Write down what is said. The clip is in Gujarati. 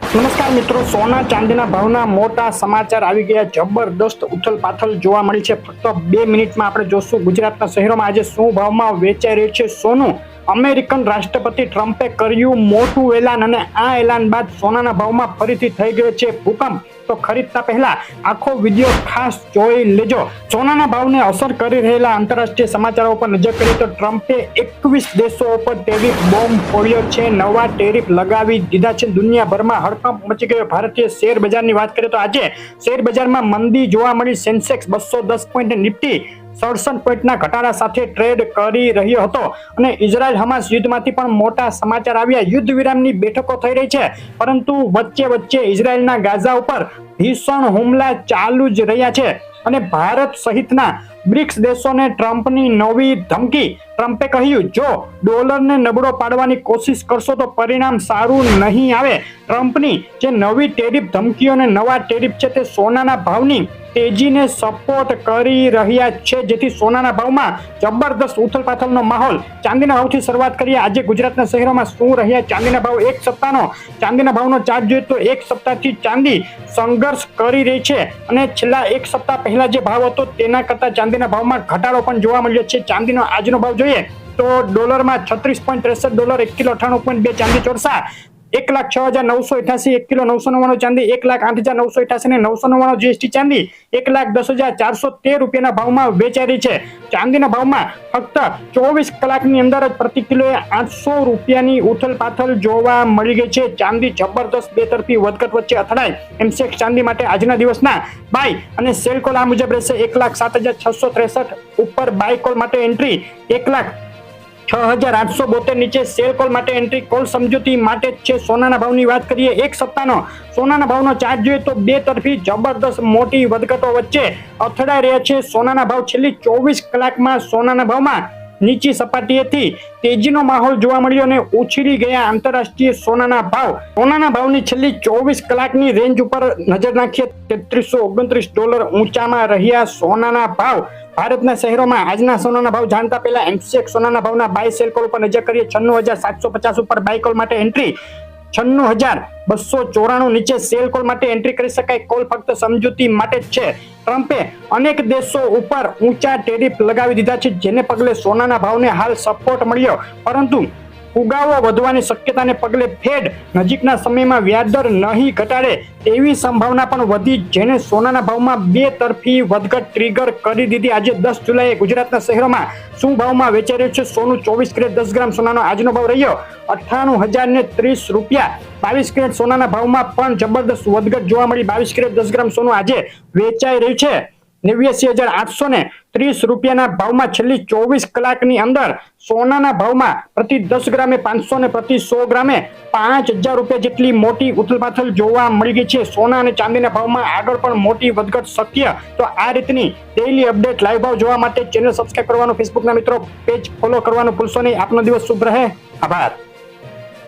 નમસ્કાર મિત્રો, સોના ચાંદીના ભાવના મોટા સમાચાર આવી ગયા. જબરદસ્ત ઉથલપાથલ જોવા મળી છે. ફક્ત 2 મિનિટમાં આપણે જોશું ગુજરાતના શહેરોમાં આજે શું ભાવમાં વેચાઈ રહ્યું છે સોનું. અમેરિકન રાષ્ટ્રપતિ ટ્રમ્પે કર્યું મોટું એલાન અને આ એલાન બાદ સોનાના ભાવમાં ફરીથી થઈ ગયો છે ભૂકંપ. તો ખરીદતા પહેલા આખો વિડીયો ખાસ જોઈ લેજો. સોનાના ભાવને અસર કરી રહેલા આંતરરાષ્ટ્રીય સમાચારો પર નજર કરીએ તો ટ્રમ્પે 21 દેશો પર ટેરિફ બોમ્બ ફોડ્યો છે. નવા ટેરિફ લગાવી દીધા છે. દુનિયાભરમાં હડકંપ મચી ગયો. ભારતીય શેર બજારની વાત કરીએ તો આજે શેર બજારમાં મંદી જોવા મળી. સેન્સેક્સ 210 પોઈન્ટ, નિફ્ટી 67 પોઈન્ટના ઘટાડા સાથે ટ્રેડ કરી રહ્યો હતો. અને ઇઝરાયલ હમાસ યુદ્ધમાંથી પણ મોટા સમાચાર આવ્યા. યુદ્ધ વિરામની બેઠકો થઈ રહી છે, પરંતુ વચ્ચે ઇઝરાયલના ગાઝા ઉપર ભીષણ હુમલા ચાલુ જ રહ્યા છે. અને ભારત સહિતના બ્રિક્સ દેશોને ટ્રમ્પની નવી ધમકી. ટ્રમ્પે કહ્યું, જો ડોલરને નબળો પાડવાની કોશિશ કરશો તો પરિણામ સારું નહીં આવે. ટ્રમ્પની જે નવી ટેરિફ ધમકીઓ અને નવા ટેરિફ છે તે સોનાના ભાવની તેજીને સપોર્ટ કરી રહ્યા છે, જેથી સોનાના ભાવમાં જબરદસ્ત ઉથલપાથલનો માહોલ. ચાંદીના ભાવથી શરૂઆત કરીએ. આજે ગુજરાતના શહેરોમાં શું રહ્યા ચાંદીના ભાવ? એક સપ્તાહનો ચાંદીના ભાવનો ચાર્ટ જોઈએ તો એક સપ્તાહથી ચાંદી સંઘર્ષ કરી રહી છે અને છેલ્લા એક સપ્તાહ પહેલા જે ભાવ હતો તેના કરતા ચાંદીના ભાવમાં ઘટાડો પણ જોવા મળ્યો છે. ચાંદીનો આજનો ભાવ જોઈએ તો ડોલરમાં 36.63 ડોલર, 1 કિલો 98.2 ચાંદી ચોરસા, 1,06,988, 1 કિલો 999 ચાંદી, 1,08,988 ને 999 જીએસટી ચાંદી 1,10,413 રૂપિયાના ભાવમાં વેચાઈ રહી છે. ચાંદીના ભાવમાં ફક્ત 24 કલાકની અંદર જ પ્રતિ કિલોએ 800 રૂપિયાની ઉથલપાથલ જોવા મળી ગઈ છે. ચાંદી જબરદસ્ત બેતરફી વધઘટ વચ્ચે અથડાય. એમસીએક્સ ચાંદી માટે આજના દિવસના બાય અને સેલ કોલ આ મુજબ રહેશે. 1,07,663 ઉપર બાય કોલ માટે એન્ટ્રી, 1,06,872 નીચે સેલ કોલ માટે એન્ટ્રી. કોલ સમજૂતી માટે જ છે. સોનાના ભાવની વાત કરીએ. એક સપ્તાહનો સોનાના ભાવનો ચાર્ટ જોઈએ તો બે તરફી જબરદસ્ત મોટી વધઘટો વચ્ચે અથડાઈ રહ્યા છે સોનાના ભાવ. છેલ્લી 24 કલાકમાં સોનાના ભાવમાં નીચી સપાટીએથી તેજીનો માહોલ જોવા મળ્યો અને ઉછળી ગયા આંતરરાષ્ટ્રીય સોનાના ભાવ. સોનાના ભાવની છેલ્લી 24 કલાકની રેન્જ ઉપર નજર નાખીએ. 3329 ડોલર ઊંચામાં રહ્યા સોનાના ભાવ. ભારતના શહેરોમાં આજના સોનાના ભાવ જાણતા પહેલા એમસીએક્સ સોનાના ભાવના બાય સેલ કોલ ઉપર નજર કરીએ. 96,750 ઉપર બાય કોલ માટે એન્ટ્રી, 96,294 નીચે સેલ કોલ માટે એન્ટ્રી કરી શકાય. કોલ ફક્ત સમજૂતી માટે જ છે. ટ્રમ્પે અનેક દેશો ઉપર ઊંચા ટેરિફ લગાવી દીધા છે, જેને પગલે સોનાના ભાવને હાલ સપોર્ટ મળ્યો, પરંતુ ફુગાવો વધવાની શક્યતાને પગલે ફેડ નજીકના સમયમાં વ્યાજદર નહીં ઘટાડે તેવી સંભાવના પણ વધી, જેને સોનાના ભાવમાં બે તરફી વધઘટ ટ્રિગર કરી દીધી. આજે 10 જુલાઈએ ગુજરાતના શહેરોમાં શું ભાવમાં વેચાઈ રહ્યું છે સોનું? 24 કેરેટ 10 ગ્રામ સોનાનો આજનો ભાવ રહ્યો 98,030 રૂપિયા. 22 કેરેટ સોનાના ભાવમાં પણ જબરદસ્ત વધઘટ જોવા મળી. 22 કેરેટ 10 ગ્રામ સોનું આજે વેચાઈ રહ્યું છે 89,830 રૂપિયાના ભાવમાં. છેલ્લી 24 કલાકની અંદર સોનાના ભાવમાં પ્રતિ 10 ગ્રામે 500 ને પ્રતિ 100 ગ્રામે 5,000 રૂપિયા જેટલી મોટી ઉથલપાથલ જોવા મળી ગઈ છે. સોના અને ચાંદીના ભાવમાં આગળ પણ મોટી વધઘટ શક્ય. તો આ રીતની ડેઈલી અપડેટ, લાઈવ ભાવ જોવા માટે ચેનલ સબસ્ક્રાઇબ કરવાનું, ફેસબુકના મિત્રો પેજ ફોલો કરવાનું ભૂલશો નહીં. આપનો દિવસ શુભ રહે. આભાર.